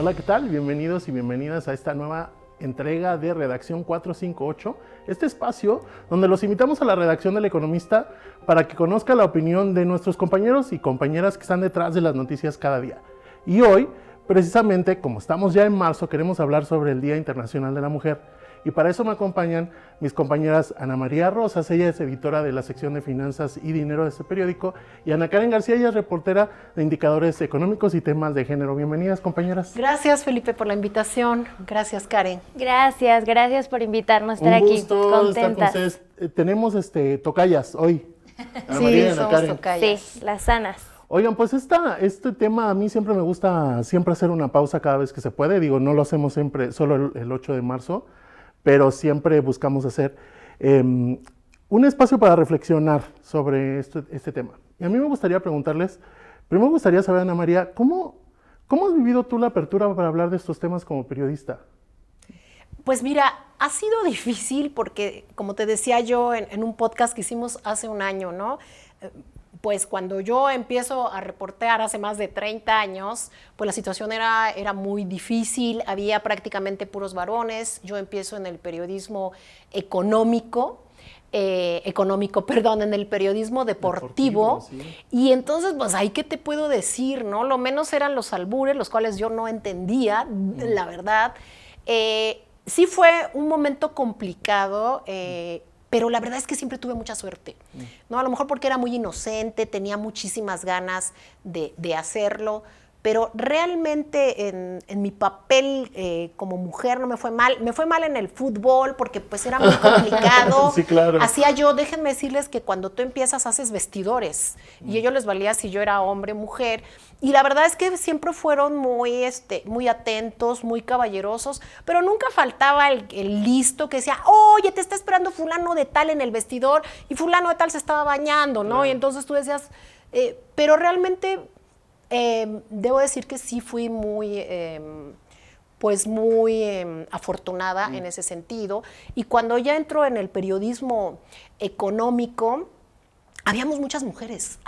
Hola, ¿qué tal? Bienvenidos y bienvenidas a esta nueva entrega de Redacción 458, este espacio donde los invitamos a la redacción del Economista para que conozca la opinión de nuestros compañeros y compañeras que están detrás de las noticias cada día. Y hoy, precisamente, como estamos ya en marzo, queremos hablar sobre el Día Internacional de la Mujer. Y para eso me acompañan mis compañeras Ana María Rosas, ella es editora de la sección de Finanzas y Dinero de este periódico, y Ana Karen García, ella es reportera de indicadores económicos y temas de género. Bienvenidas, compañeras. Gracias, Felipe, por la invitación. Gracias, Karen. Gracias por invitarnos a estar aquí. Un gusto estar con ustedes. Tenemos tocayas hoy. Ana María y Ana Karen. Tocayas. Sí, las sanas. Oigan, pues este tema a mí siempre me gusta siempre hacer una pausa cada vez que se puede. Digo, no lo hacemos siempre solo el 8 de marzo, pero siempre buscamos hacer un espacio para reflexionar sobre este tema. Y a mí me gustaría preguntarles, primero me gustaría saber, Ana María, ¿cómo has vivido tú la apertura para hablar de estos temas como periodista? Pues mira, ha sido difícil porque, como te decía yo en un podcast que hicimos hace un año, ¿no? Pues cuando yo empiezo a reportear hace más de 30 años, pues la situación era muy difícil, había prácticamente puros varones. Yo empiezo en el periodismo en el periodismo deportivo, sí. Y entonces, pues ahí qué te puedo decir, ¿no? Lo menos eran los albures, los cuales yo no entendía, la verdad. Sí fue un momento complicado, pero la verdad es que siempre tuve mucha suerte, ¿no? A lo mejor porque era muy inocente, tenía muchísimas ganas de hacerlo, pero realmente en mi papel como mujer no me fue mal. Me fue mal en el fútbol porque pues era muy complicado. Sí, claro. Déjenme decirles que cuando tú empiezas haces vestidores y a ellos les valía si yo era hombre o mujer. Y la verdad es que siempre fueron muy atentos, muy caballerosos, pero nunca faltaba el listo que decía, oye, te está esperando fulano de tal en el vestidor y fulano de tal se estaba bañando, ¿no? Claro. Y entonces tú decías, pero realmente debo decir que sí fui muy afortunada en ese sentido. Y cuando ya entro en el periodismo económico, habíamos muchas mujeres,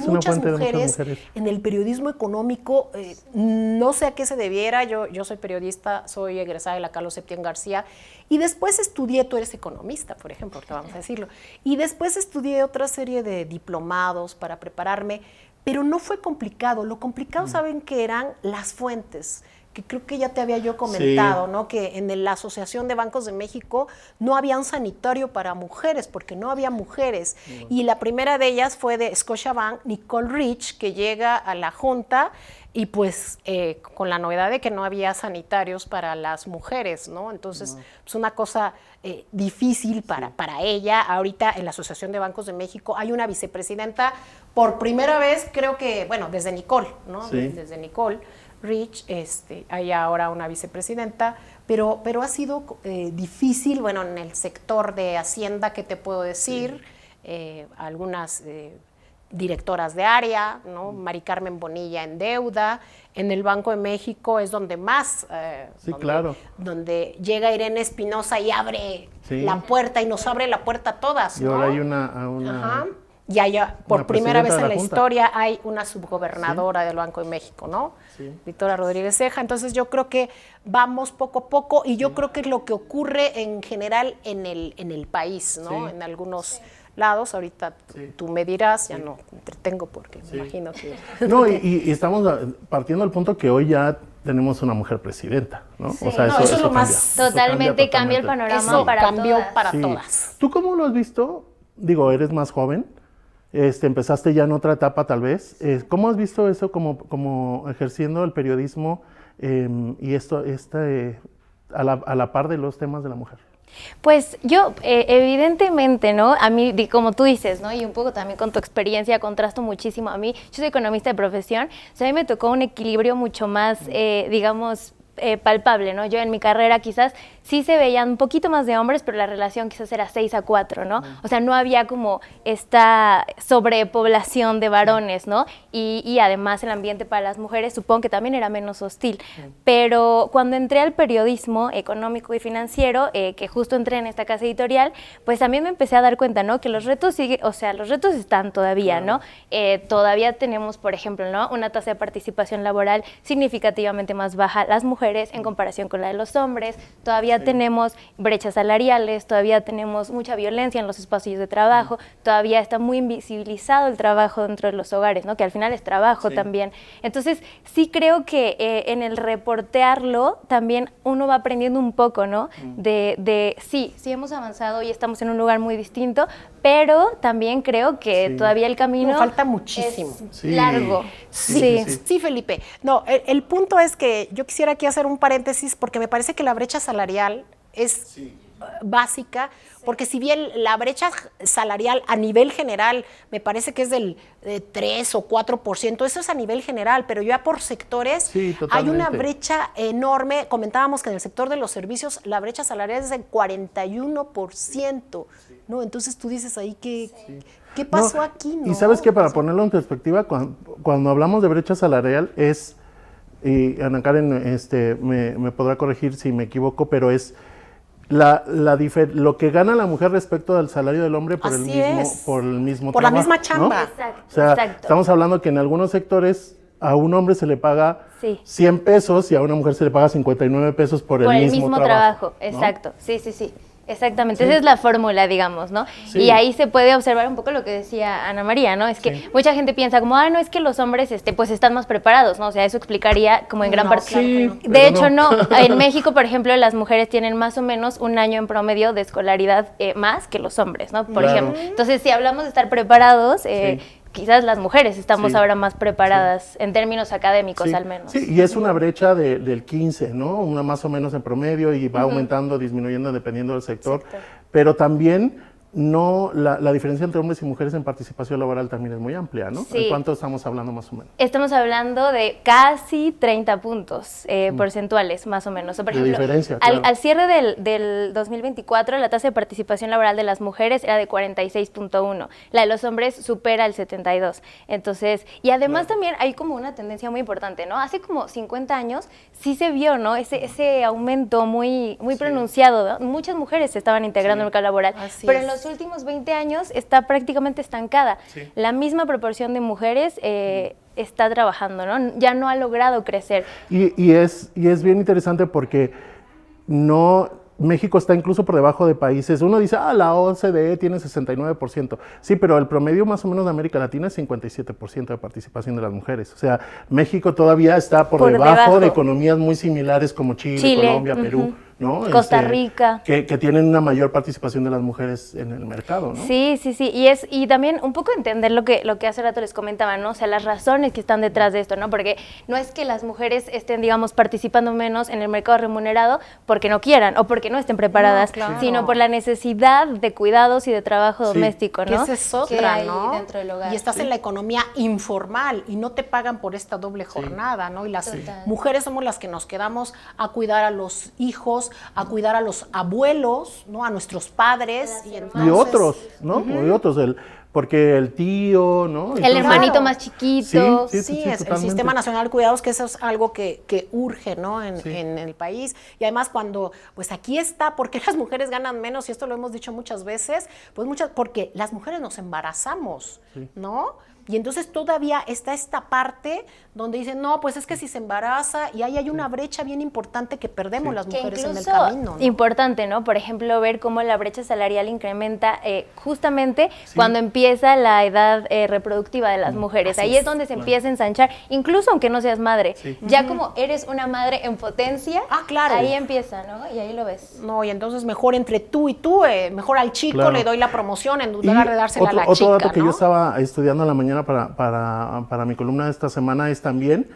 muchas mujeres en el periodismo económico, no sé a qué se debiera. Yo soy periodista, soy egresada de la Carlos Septién García, y después estudié, tú eres economista, por ejemplo, vamos a decirlo, y después estudié otra serie de diplomados para prepararme, pero no fue complicado. Lo complicado, ¿saben qué eran? Las fuentes, que creo que ya te había yo comentado, sí, ¿no? Que en la Asociación de Bancos de México no había un sanitario para mujeres, porque no había mujeres. Bueno. Y la primera de ellas fue de Scotiabank, Nicole Rich, que llega a la Junta y pues con la novedad de que no había sanitarios para las mujeres, ¿no? Entonces, pues una cosa difícil para ella. Ahorita en la Asociación de Bancos de México hay una vicepresidenta, por primera vez, creo que, bueno, desde Nicole, ¿no? Sí. Desde Nicole Rich, hay ahora una vicepresidenta, pero ha sido difícil, bueno, en el sector de Hacienda, ¿qué te puedo decir? Sí. Algunas directoras de área, ¿no? Mari Carmen Bonilla en deuda. En el Banco de México es donde más, claro, donde llega Irene Espinosa y abre la puerta, y nos abre la puerta a todas, ¿no? Y ahora hay una Ajá. Y allá, por primera vez en la historia, hay una subgobernadora del Banco de México, ¿no? Sí. Victoria Rodríguez Ceja. Entonces yo creo que vamos poco a poco, y yo creo que es lo que ocurre en general en el país, ¿no? En algunos lados. Ahorita tú me dirás, ya no me entretengo porque me imagino que... No, y estamos partiendo del punto que hoy ya tenemos una mujer presidenta, ¿no? Sí. O sea, eso es lo más... Totalmente cambia el panorama eso para cambió todas. Para todas. ¿Tú cómo lo has visto? Digo, eres más joven, empezaste ya en otra etapa tal vez. ¿Cómo has visto eso como ejerciendo el periodismo y esto a la par de los temas de la mujer? Pues yo, evidentemente, ¿no? A mí, como tú dices, ¿no? Y un poco también con tu experiencia, contrasto muchísimo. A mí, yo soy economista de profesión, o sea, a mí me tocó un equilibrio mucho más, digamos, palpable, ¿no? Yo en mi carrera quizás sí se veían un poquito más de hombres, pero la relación quizás era 6-4, ¿no? O sea, no había como esta sobrepoblación de varones, ¿no? Y además el ambiente para las mujeres supongo que también era menos hostil. Pero cuando entré al periodismo económico y financiero, que justo entré en esta casa editorial, pues también me empecé a dar cuenta, ¿no? Que los retos los retos están todavía, ¿no? Todavía tenemos, por ejemplo, ¿no? Una tasa de participación laboral significativamente más baja las mujeres en comparación con la de los hombres, todavía tenemos brechas salariales, todavía tenemos mucha violencia en los espacios de trabajo, todavía está muy invisibilizado el trabajo dentro de los hogares, ¿no? Que al final es trabajo también. Entonces, sí creo que en el reportearlo también uno va aprendiendo un poco, ¿no? Sí hemos avanzado y estamos en un lugar muy distinto, pero también creo que todavía el camino falta muchísimo. Es largo. Sí, Felipe. No, el punto es que yo quisiera aquí hacer un paréntesis porque me parece que la brecha salarial es básica, porque si bien la brecha salarial a nivel general me parece que es del 3 o 4%, eso es a nivel general, pero ya por sectores hay una brecha enorme. Comentábamos que en el sector de los servicios la brecha salarial es del 41%, ¿no? Entonces tú dices ahí que... ¿Qué pasó aquí? ¿No? Y sabes que para ponerlo en perspectiva, cuando hablamos de brecha salarial es, y Ana Karen me podrá corregir si me equivoco, pero es lo que gana la mujer respecto al salario del hombre por el mismo por trabajo, la misma chamba. ¿no? Exacto, o sea, exacto. Estamos hablando que en algunos sectores a un hombre se le paga 100 pesos y a una mujer se le paga 59 pesos por el mismo trabajo. ¿no? Exacto, sí. Exactamente, esa es la fórmula, digamos, ¿no? Y ahí se puede observar un poco lo que decía Ana María, ¿no? Es que mucha gente piensa como, no, es que los hombres, pues están más preparados, ¿no? O sea, eso explicaría como en gran parte. Claro de hecho, no. En México, por ejemplo, las mujeres tienen más o menos un año en promedio de escolaridad más que los hombres, ¿no? Por ejemplo. Entonces, si hablamos de estar preparados, quizás las mujeres estamos ahora más preparadas en términos académicos al menos. Sí, y es una brecha del 15, ¿no? Una más o menos en promedio y va aumentando, disminuyendo dependiendo del sector. Pero también la diferencia entre hombres y mujeres en participación laboral también es muy amplia, ¿no? ¿En cuánto estamos hablando más o menos? Estamos hablando de casi 30 puntos porcentuales, más o menos. Por ejemplo, diferencia, al cierre del 2024, la tasa de participación laboral de las mujeres era de 46.1. La de los hombres supera el 72. Entonces, y además también hay como una tendencia muy importante, ¿no? Hace como 50 años sí se vio, ¿no? Ese aumento muy pronunciado, ¿no? Muchas mujeres se estaban integrando al mercado laboral, pero en los últimos 20 años está prácticamente estancada. La misma proporción de mujeres está trabajando, ¿no? Ya no ha logrado crecer. Y es bien interesante porque México está incluso por debajo de países. Uno dice, la OCDE tiene 69%. Sí, pero el promedio más o menos de América Latina es 57% de participación de las mujeres. O sea, México todavía está por debajo de economías muy similares como Chile. Colombia, Perú, ¿no? Costa Rica. Que tienen una mayor participación de las mujeres en el mercado, ¿no? Sí. Y también un poco entender lo que hace rato les comentaba, ¿no? O sea, las razones que están detrás de esto, ¿no? Porque no es que las mujeres estén, digamos, participando menos en el mercado remunerado porque no quieran o porque no estén preparadas, sino por la necesidad de cuidados y de trabajo doméstico, ¿no? Que esa es otra, ¿no? Dentro del hogar. Y estás en la economía informal y no te pagan por esta doble jornada, ¿no? Y las mujeres somos las que nos quedamos a cuidar a los hijos, a cuidar a los abuelos, ¿no? A nuestros padres. Y otros, ¿no? Y otros, porque el tío, ¿no? El hermanito más chiquito. Sí, es el Sistema Nacional de Cuidados, que eso es algo que urge, ¿no? En el país. Y además cuando, pues aquí está, ¿por qué las mujeres ganan menos? Y esto lo hemos dicho muchas veces, pues porque las mujeres nos embarazamos, ¿no? Y entonces todavía está esta parte donde dicen, no, pues es que si se embaraza, y ahí hay una brecha bien importante que perdemos las mujeres en el camino, ¿no? Importante, ¿no? Por ejemplo, ver cómo la brecha salarial incrementa justamente cuando empieza la edad reproductiva de las mujeres. Ahí es donde se empieza a ensanchar, incluso aunque no seas madre. Ya como eres una madre en potencia, ahí empieza, ¿no? Y ahí lo ves. No, y entonces mejor entre tú y tú, mejor al chico le doy la promoción en lugar de dársela a la chica, otro dato que ¿no? yo estaba estudiando en la mañana para mi columna de esta semana es también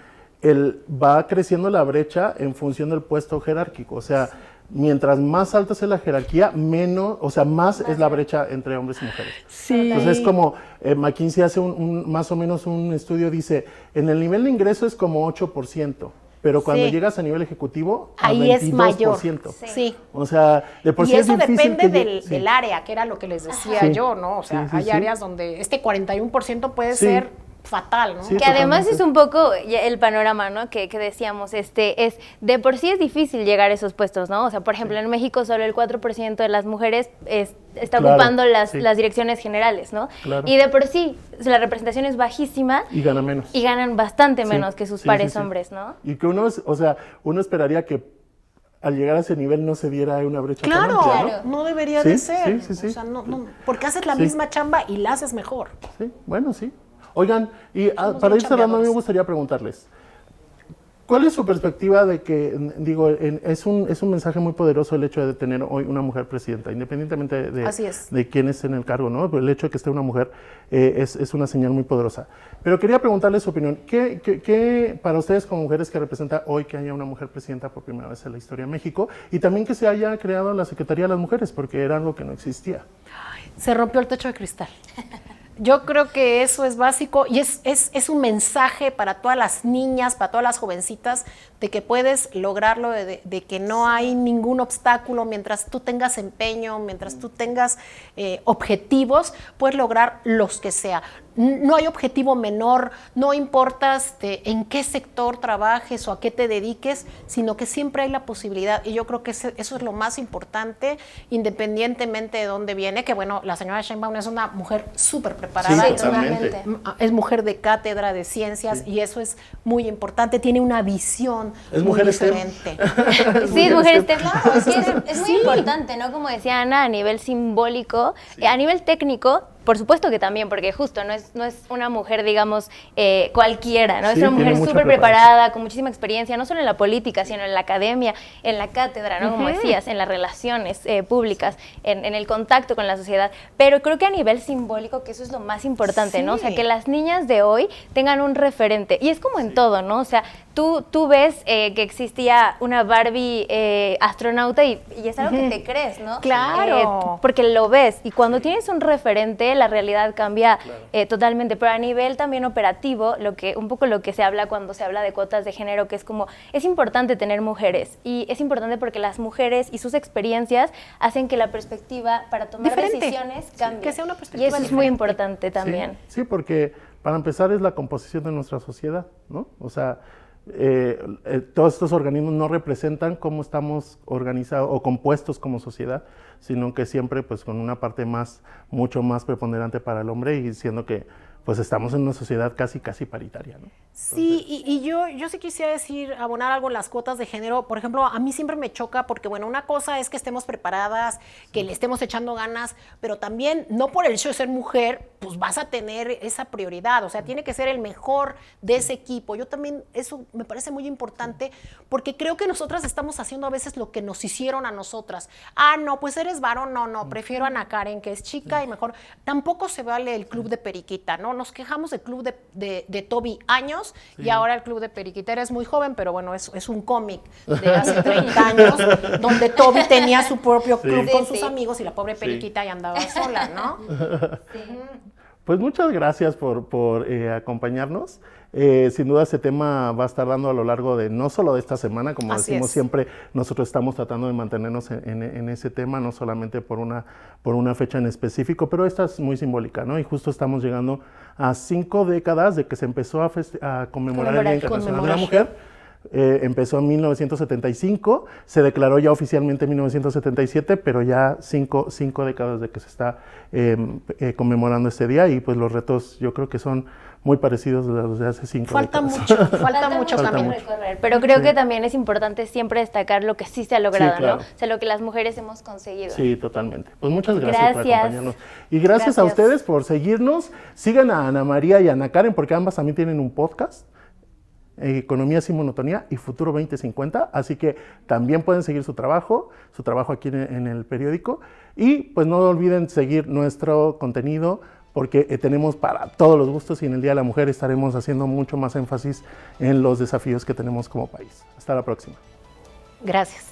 va creciendo la brecha en función del puesto jerárquico. O sea, mientras más alta sea la jerarquía, más es la brecha entre hombres y mujeres. Entonces es como McKinsey hace más o menos un estudio, dice, en el nivel de ingreso es como 8%, pero cuando llegas a nivel ejecutivo, ahí 22%. Es mayor. Sí. O sea, de por sí es difícil. Y eso depende del área, que era lo que les decía yo, ¿no? O sea, hay áreas donde este 41% puede ser fatal, ¿no? Sí, que además es un poco el panorama, ¿no? Que decíamos, es de por sí es difícil llegar a esos puestos, ¿no? O sea, por ejemplo, en México solo el 4% de las mujeres está ocupando las direcciones generales, ¿no? Claro. Y de por sí la representación es bajísima. Y ganan menos. Y ganan bastante menos que sus pares hombres, ¿no? Y que uno esperaría que al llegar a ese nivel no se diera una brecha tan amplia, ¿no? No debería de ser. Sí. O sea, no, porque haces la misma chamba y la haces mejor. Sí, bueno, sí. Oigan, y para ir cerrando, a mí me gustaría preguntarles, ¿cuál es su perspectiva de que, es un mensaje muy poderoso el hecho de tener hoy una mujer presidenta, independientemente de quién esté en el cargo, ¿no? Pero el hecho de que esté una mujer es una señal muy poderosa. Pero quería preguntarles su opinión. ¿Qué para ustedes como mujeres que representa hoy que haya una mujer presidenta por primera vez en la historia de México y también que se haya creado la Secretaría de las Mujeres, porque era algo que no existía? Se rompió el techo de cristal. Yo creo que eso es básico y es un mensaje para todas las niñas, para todas las jovencitas, de que puedes lograrlo, de que no hay ningún obstáculo, mientras tú tengas empeño, mientras tú tengas objetivos, puedes lograr los que sea. No hay objetivo menor, no importa en qué sector trabajes o a qué te dediques, sino que siempre hay la posibilidad, y yo creo que eso es lo más importante, independientemente de dónde viene, que bueno, la señora Sheinbaum es una mujer súper preparada, sí, totalmente. Es mujer de cátedra de ciencias y eso es muy importante, tiene una visión es muy mujer diferente. Sí, es mujer STEM, claro, es muy importante, ¿no? Como decía Ana, a nivel simbólico, a nivel técnico, por supuesto que también, porque justo no es una mujer, digamos, cualquiera, ¿no? Es una mujer súper preparada, con muchísima experiencia, no solo en la política, sino en la academia, en la cátedra, ¿no? Como decías, en las relaciones públicas, en el contacto con la sociedad. Pero creo que a nivel simbólico, que eso es lo más importante, ¿no? O sea, que las niñas de hoy tengan un referente. Y es como en todo, ¿no? O sea, tú ves que existía una Barbie astronauta y es algo que te crees, ¿no? Claro. Porque lo ves. Y cuando tienes un referente, la realidad cambia totalmente. Pero a nivel también operativo, un poco lo que se habla cuando se habla de cuotas de género, que es como, es importante tener mujeres. Y es importante porque las mujeres y sus experiencias hacen que la perspectiva para tomar decisiones cambie. Que sea una perspectiva y eso es muy importante también. Sí, porque para empezar es la composición de nuestra sociedad, ¿no? O sea, todos estos organismos no representan cómo estamos organizados o compuestos como sociedad, sino que siempre pues con una parte mucho más preponderante para el hombre y siendo que pues estamos en una sociedad casi paritaria, ¿no? Sí, y yo sí quisiera abonar algo en las cuotas de género. Por ejemplo, a mí siempre me choca porque, bueno, una cosa es que estemos preparadas, que le estemos echando ganas, pero también, no por el hecho de ser mujer, pues vas a tener esa prioridad. O sea, tiene que ser el mejor de ese equipo. Yo también, eso me parece muy importante porque creo que nosotras estamos haciendo a veces lo que nos hicieron a nosotras. No, pues eres varón, no, prefiero a Ana Karen, que es chica y mejor. Tampoco se vale el club de Periquita, ¿no? Nos quejamos del club de Toby años y ahora el club de Periquita eres muy joven, pero bueno, es un cómic de hace 30 años donde Toby tenía su propio club con sus amigos y la pobre Periquita ya andaba sola, ¿no? Pues muchas gracias por acompañarnos. Sin duda este tema va a estar dando a lo largo de no solo de esta semana, como decimos siempre, nosotros estamos tratando de mantenernos en ese tema, no solamente por una fecha en específico, pero esta es muy simbólica, ¿no? Y justo estamos llegando a 5 décadas de que se empezó a conmemorar el Día Internacional de la Mujer. Empezó en 1975, se declaró ya oficialmente en 1977, pero ya cinco décadas de que se está conmemorando este día y pues los retos yo creo que son muy parecidos a los de hace 5 décadas. Falta mucho camino recorrer, pero creo que también es importante siempre destacar lo que sí se ha logrado, claro, ¿no? O sea, lo que las mujeres hemos conseguido. Sí, totalmente. Pues muchas gracias por acompañarnos. Y gracias a ustedes por seguirnos. Sigan a Ana María y a Ana Karen porque ambas también tienen un podcast. Economía sin monotonía y Futuro 2050, así que también pueden seguir su trabajo aquí en el periódico y pues no olviden seguir nuestro contenido porque tenemos para todos los gustos y en el Día de la Mujer estaremos haciendo mucho más énfasis en los desafíos que tenemos como país. Hasta la próxima. Gracias.